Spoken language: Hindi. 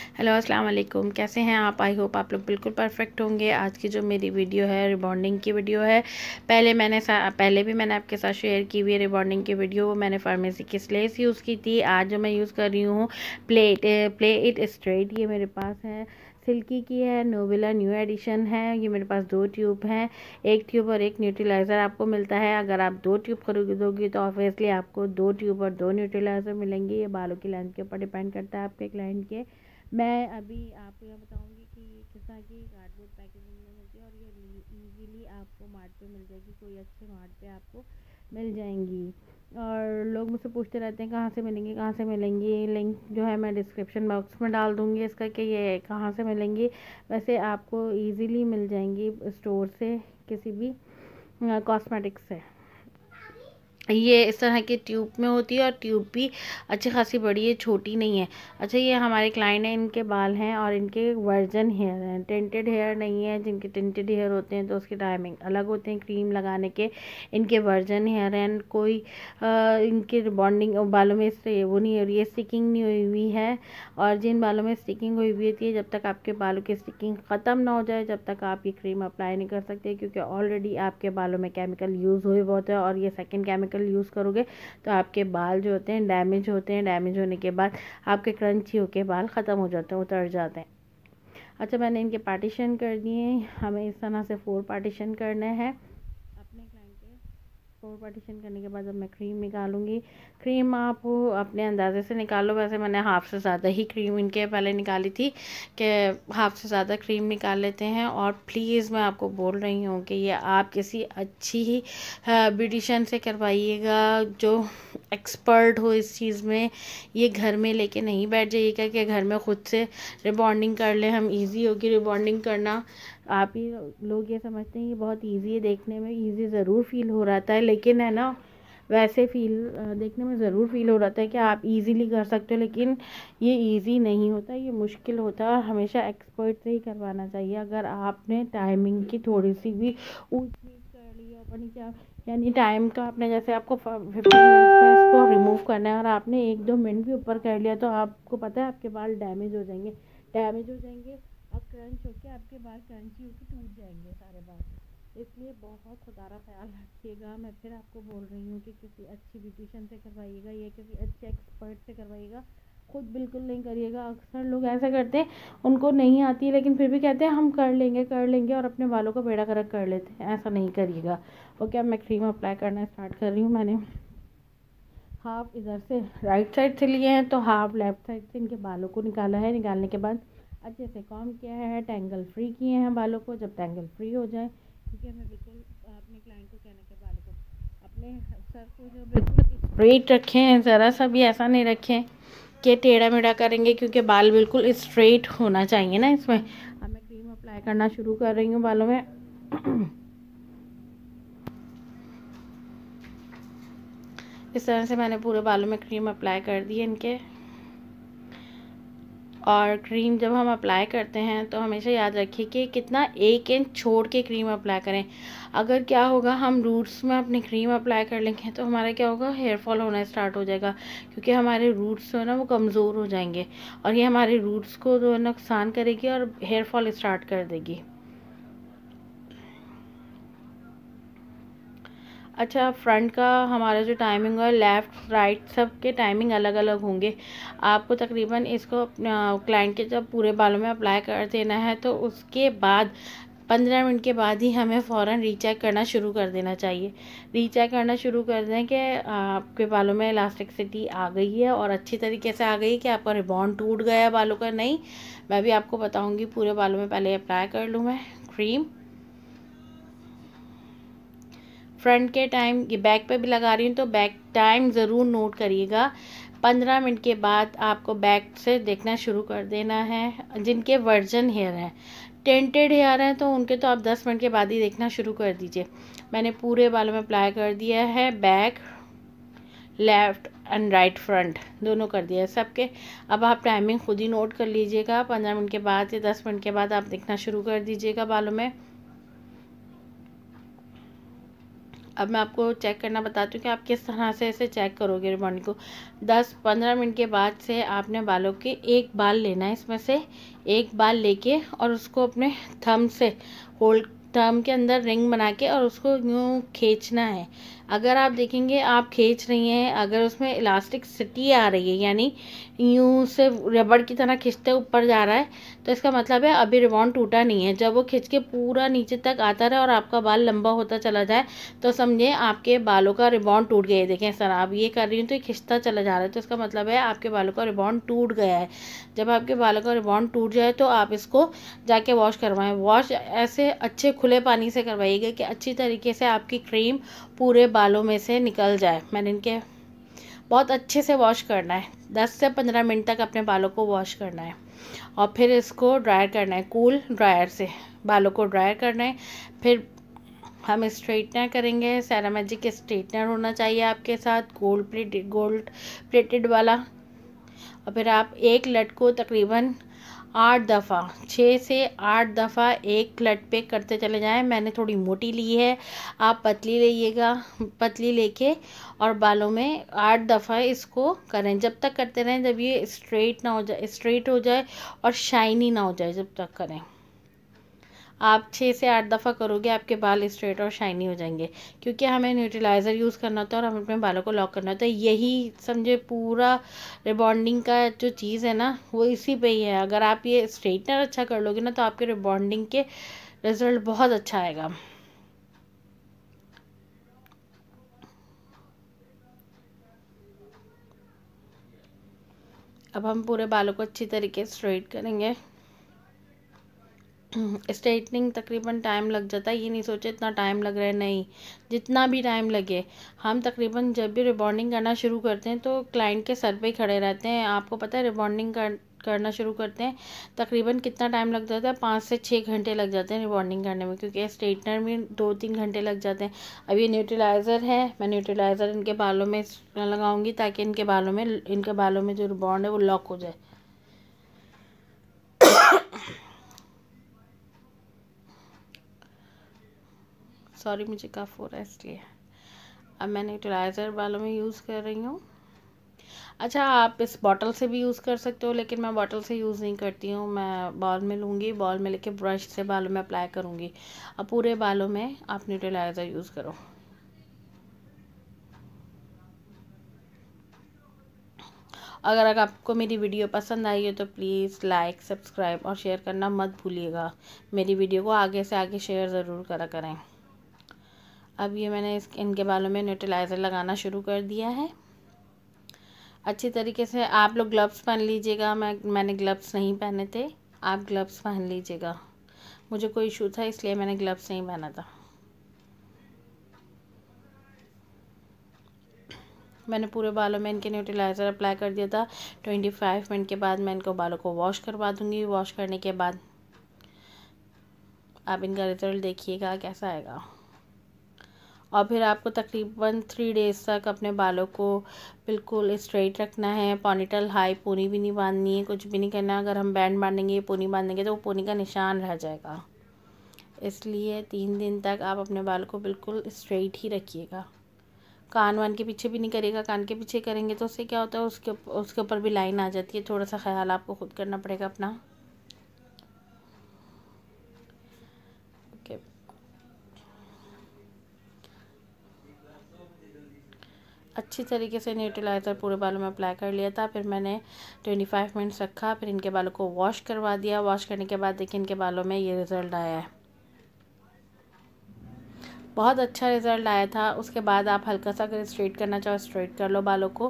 हेलो अस्सलाम वालेकुम, कैसे हैं आप। आई होप आप लोग बिल्कुल परफेक्ट होंगे। आज की जो मेरी वीडियो है रिबॉन्डिंग की वीडियो है। पहले भी मैंने आपके साथ शेयर की हुई है रिबॉन्डिंग की वीडियो। वो मैंने फार्मेसी की स्लेस यूज़ की थी। आज जो मैं यूज़ कर रही हूँ प्ले इट स्ट्रेट, ये मेरे पास है। सिल्की की है, नोवेला न्यू एडिशन है। ये मेरे पास 2 ट्यूब हैं, 1 ट्यूब और 1 न्यूट्रलाइज़र आपको मिलता है। अगर आप 2 ट्यूब खरीदोगी तो ऑब्वियसली आपको 2 ट्यूब और 2 न्यूट्रलाइज़र मिलेंगे। ये बालों की लेंथ के ऊपर डिपेंड करता है आपके क्लाइंट के। मैं अभी आपको यह बताऊंगी कि ये किस तरह की कार्डबोर्ड पैकेजिंग में मिलती है और ये इजीली आपको मार्ट पे मिल जाएगी। कोई अच्छे मार्ट पे आपको मिल जाएंगी। और लोग मुझसे पूछते रहते हैं कहाँ से मिलेंगी, कहाँ से मिलेंगी। लिंक जो है मैं डिस्क्रिप्शन बॉक्स में डाल दूँगी इसका कि ये कहाँ से मिलेंगी। वैसे आपको ईज़िली मिल जाएंगी स्टोर से, किसी भी कॉस्मेटिक्स से। ये इस तरह की ट्यूब में होती है और ट्यूब भी अच्छी खासी बड़ी है, छोटी नहीं है। अच्छा, ये हमारे क्लाइंट हैं, इनके बाल हैं और इनके वर्जन हेयर हैं, टिंटेड हेयर नहीं है। जिनके टिंटेड हेयर होते हैं तो उसकी टाइमिंग अलग होते हैं क्रीम लगाने के। इनके वर्जन हेयर हैं। कोई इनके बॉन्डिंग बालों में वो नहीं हो रही है, स्टिकिंग नहीं हुई हुई है। और जिन बालों में स्टिकिंग हुई हुई होती है, जब तक आपके बालों की स्टिकिंग ख़त्म ना हो जाए जब तक आप ये क्रीम अप्लाई नहीं कर सकते, क्योंकि ऑलरेडी आपके बालों में केमिकल यूज़ हुए बहुत है। और ये सेकेंड केमिकल यूज़ करोगे तो आपके बाल जो होते हैं डैमेज होते हैं। डैमेज होने के बाद आपके क्रंची होके बाल ख़त्म हो जाते हैं, उतर जाते हैं। अच्छा, मैंने इनके पार्टीशन कर दिए। हमें इस तरह से 4 पार्टीशन करने हैं अपने क्लाइंट के। 4 पार्टीशन करने के बाद अब मैं क्रीम निकालूंगी। क्रीम आप अपने अंदाजे से निकालो। वैसे मैंने हाफ़ से ज़्यादा ही क्रीम इनके पहले निकाली थी कि हाफ़ से ज़्यादा क्रीम निकाल लेते हैं। और प्लीज़ मैं आपको बोल रही हूँ कि ये आप किसी अच्छी ही ब्यूटिशियन से करवाइएगा जो एक्सपर्ट हो इस चीज़ में। ये घर में लेके नहीं बैठ जाइएगा कि घर में ख़ुद से रिबॉन्डिंग कर ले हम। ईज़ी होगी रिबॉन्डिंग करना। आप ही लोग ये समझते हैं ये बहुत इजी है, देखने में इजी ज़रूर फील हो रहा है, लेकिन है ना, वैसे देखने में ज़रूर फील हो रहा है कि आप इजीली कर सकते हो, लेकिन ये इजी नहीं होता, ये मुश्किल होता है। और हमेशा एक्सपर्ट से ही करवाना चाहिए। अगर आपने टाइमिंग की थोड़ी सी भी ऊँच नीच कर ली अपनी, क्या यानी टाइम का आपने, जैसे आपको 15 मिनट्स में इसको रिमूव करना है और आपने 1-2 मिनट भी ऊपर कर लिया तो आपको पता है आपके बाल डैमेज हो जाएंगे। और क्रंच होके आपके बाल क्रंची होके टूट जाएंगे सारे बाल। इसलिए बहुत ख़ुदा ख्याल रखिएगा। मैं फिर आपको बोल रही हूँ कि किसी अच्छी ब्यूटिशियन से करवाइएगा या किसी अच्छे एक्सपर्ट से करवाइएगा, खुद बिल्कुल नहीं करिएगा। अक्सर लोग ऐसा करते हैं, उनको नहीं आती लेकिन फिर भी कहते हैं हम कर लेंगे और अपने बालों का बेड़ा गर्क कर लेते हैं। ऐसा नहीं करिएगा। ओके, अब मैं क्रीम अप्लाई करना स्टार्ट कर रही हूँ। मैंने हाफ इधर से राइट साइड से लिए हैं तो हाफ लेफ्ट साइड से इनके बालों को निकाला है। निकालने के बाद अच्छे से कॉम किया है, टैंगल फ्री किए हैं बालों को। जब टैंगल फ्री हो जाए, क्योंकि हमें बिल्कुल अपने क्लाइंट को कहना कि बालों को अपने सर को जो बिल्कुल स्ट्रेट रखें हैं, ज़रा सा भी ऐसा नहीं रखें कि टेढ़ा मेढ़ा करेंगे, क्योंकि बाल बिल्कुल स्ट्रेट होना चाहिए ना इसमें। अब मैं क्रीम अप्लाई करना शुरू कर रही हूँ बालों में। इस तरह से मैंने पूरे बालों में क्रीम अप्लाई कर दी है इनके। और क्रीम जब हम अप्लाई करते हैं तो हमेशा याद रखिए कि कितना 1 इंच छोड़ के क्रीम अप्लाई करें। अगर क्या होगा, हम रूट्स में अपनी क्रीम अप्लाई कर लेंगे तो हमारा क्या होगा, हेयर फॉल होना स्टार्ट हो जाएगा, क्योंकि हमारे रूट्स जो है ना वो कमज़ोर हो जाएंगे और ये हमारे रूट्स को जो नुकसान करेगी और हेयर फॉल स्टार्ट कर देगी। अच्छा, फ्रंट का हमारा जो टाइमिंग है, लेफ़्ट राइट सब के टाइमिंग अलग अलग होंगे। आपको तकरीबन इसको क्लाइंट के जब पूरे बालों में अप्लाई कर देना है तो उसके बाद 15 मिनट के बाद ही हमें फ़ौरन रीचेक करना शुरू कर देना चाहिए। रीचेक करना शुरू कर दें कि आपके बालों में इलास्टिसिटी आ गई है और अच्छी तरीके से आ गई है, कि आपका रिबॉन्ड टूट गया है बालों का। नहीं, मैं भी आपको बताऊँगी। पूरे बालों में पहले अप्लाई कर लूँ मैं क्रीम। फ्रंट के टाइम, ये बैक पे भी लगा रही हूँ तो बैक टाइम ज़रूर नोट करिएगा। 15 मिनट के बाद आपको बैक से देखना शुरू कर देना है। जिनके वर्जन हेयर हैं, टेंटेड हेयर हैं, तो उनके तो आप 10 मिनट के बाद ही देखना शुरू कर दीजिए। मैंने पूरे बालों में अप्लाई कर दिया है, back, left and right front दोनों कर दिया है सबके। अब आप टाइमिंग खुद ही नोट कर लीजिएगा। 15 मिनट के बाद या 10 मिनट के बाद आप देखना शुरू कर दीजिएगा बालों में। अब मैं आपको चेक करना बताती हूँ कि आप किस तरह से इसे चेक करोगे रिबॉन्डिंग को। 10-15 मिनट के बाद से आपने बालों के एक बाल लेना है, इसमें से एक बाल लेके और उसको अपने थंब से होल्ड, थंब के अंदर रिंग बना के और उसको यूँ खींचना है। अगर आप देखेंगे आप खींच रही हैं, अगर उसमें इलास्टिसिटी आ रही है यानी यूँ से रबड़ की तरह खींचते ऊपर जा रहा है, तो इसका मतलब है अभी रिबॉन्ड टूटा नहीं है। जब वो खींच के पूरा नीचे तक आता रहे और आपका बाल लंबा होता चला जाए तो समझे आपके बालों का रिबॉन्ड टूट गया है। देखें सर, आप ये कर रही हूँ तो ये खिंचता चला जा रहा है, तो इसका मतलब है आपके बालों का रिबॉन्ड टूट गया है। जब आपके बालों का रिबॉन्ड टूट जाए तो आप इसको जाके वॉश करवाएं। वॉश ऐसे अच्छे खुले पानी से करवाइएगा कि अच्छी तरीके से आपकी क्रीम पूरे बालों में से निकल जाए। मैंने इनके बहुत अच्छे से वॉश करना है, 10 से 15 मिनट तक अपने बालों को वॉश करना है और फिर इसको ड्रायर करना है। कूल ड्रायर से बालों को ड्रायर करना है। फिर हम स्ट्रेटनर करेंगे। सेरा मैजिक स्ट्रेटनर होना चाहिए आपके साथ, गोल्ड प्लेटेड वाला। और फिर आप एक लट को तकरीबन 8 दफ़ा, 6 से 8 दफ़ा एक लट पे करते चले जाएं। मैंने थोड़ी मोटी ली है, आप पतली लीजिएगा। पतली लेके और बालों में 8 दफ़ा इसको करें। जब तक करते रहें जब ये स्ट्रेट ना हो जाए, स्ट्रेट हो जाए और शाइनी ना हो जाए, जब तक करें। आप 6 से 8 दफ़ा करोगे आपके बाल स्ट्रेट और शाइनी हो जाएंगे, क्योंकि हमें न्यूट्रलाइज़र यूज़ करना होता है और हमें अपने बालों को लॉक करना होता है। यही समझे पूरा रिबॉन्डिंग का जो चीज़ है ना, वो इसी पे ही है। अगर आप ये स्ट्रेटनर अच्छा कर लोगे ना तो आपके रिबॉन्डिंग के रिज़ल्ट बहुत अच्छा आएगा। अब हम पूरे बालों को अच्छी तरीके से स्ट्रेट करेंगे। स्ट्रेटनिंग तकरीबन टाइम लग जाता है, ये नहीं सोचे इतना टाइम लग रहा है, नहीं, जितना भी टाइम लगे। हम तकरीबन जब भी रिबॉन्डिंग करना शुरू करते हैं तो क्लाइंट के सर पे ही खड़े रहते हैं। आपको पता है रिबॉन्डिंग करना शुरू करते हैं तकरीबन कितना टाइम लग जाता है, 5 से 6 घंटे लग जाते हैं रिबॉन्डिंग करने में, क्योंकि स्ट्रेटनर में 2-3 घंटे लग जाते हैं। अब ये न्यूट्रलाइज़र है, मैं न्यूट्रलाइज़र इनके बालों में लगाऊंगी ताकि इनके बालों में जो रिबॉन्ड है वो लॉक हो जाए। सॉरी, मुझे कफ हो रहा है इसलिए। अब मैं न्यूट्रलाइज़र बालों में यूज़ कर रही हूँ। अच्छा, आप इस बॉटल से भी यूज़ कर सकते हो, लेकिन मैं बॉटल से यूज़ नहीं करती हूँ। मैं बॉल में लूँगी, बॉल में लेके ब्रश से बालों में अप्लाई करूँगी। अब पूरे बालों में आप न्यूट्रलाइज़र यूज़ करो। अगर आपको मेरी वीडियो पसंद आई हो तो प्लीज़ लाइक, सब्सक्राइब और शेयर करना मत भूलिएगा। मेरी वीडियो को आगे से आगे शेयर ज़रूर करा करें। अब ये मैंने इनके बालों में न्यूट्रलाइज़र लगाना शुरू कर दिया है। अच्छी तरीके से आप लोग ग्लव्स पहन लीजिएगा। मैंने ग्लव्स नहीं पहने थे, आप ग्लव्स पहन लीजिएगा। मुझे कोई इशू था इसलिए मैंने ग्लव्स नहीं पहना था। मैंने पूरे बालों में इनके न्यूट्रलाइज़र अप्लाई कर दिया था। 25 मिनट के बाद मैं इनको बालों को वॉश करवा दूँगी। वॉश करने के बाद आप इनका रिज़ल्ट देखिएगा कैसा आएगा। और फिर आपको तकरीबन 3 डेज़ तक अपने बालों को बिल्कुल स्ट्रेट रखना है। पोनीटेल हाई पोनी भी नहीं बांधनी है, कुछ भी नहीं करना। अगर हम बैंड बांधेंगे, पोनी बांधेंगे तो वो पोनी का निशान रह जाएगा। इसलिए 3 दिन तक आप अपने बालों को बिल्कुल स्ट्रेट ही रखिएगा। कान वान के पीछे भी नहीं करेगा। कान के पीछे करेंगे तो उससे क्या होता है, उसके ऊपर भी लाइन आ जाती है। थोड़ा सा ख्याल आपको खुद करना पड़ेगा अपना। ओके, अच्छी तरीके से न्यूट्रलाइज़र पूरे बालों में अप्लाई कर लिया था। फिर मैंने 25 मिनट्स रखा, फिर इनके बालों को वॉश करवा दिया। वॉश करने के बाद देखिए इनके बालों में ये रिज़ल्ट आया है, बहुत अच्छा रिज़ल्ट आया था। उसके बाद आप हल्का सा अगर स्ट्रेट करना चाहो स्ट्रेट कर लो बालों को।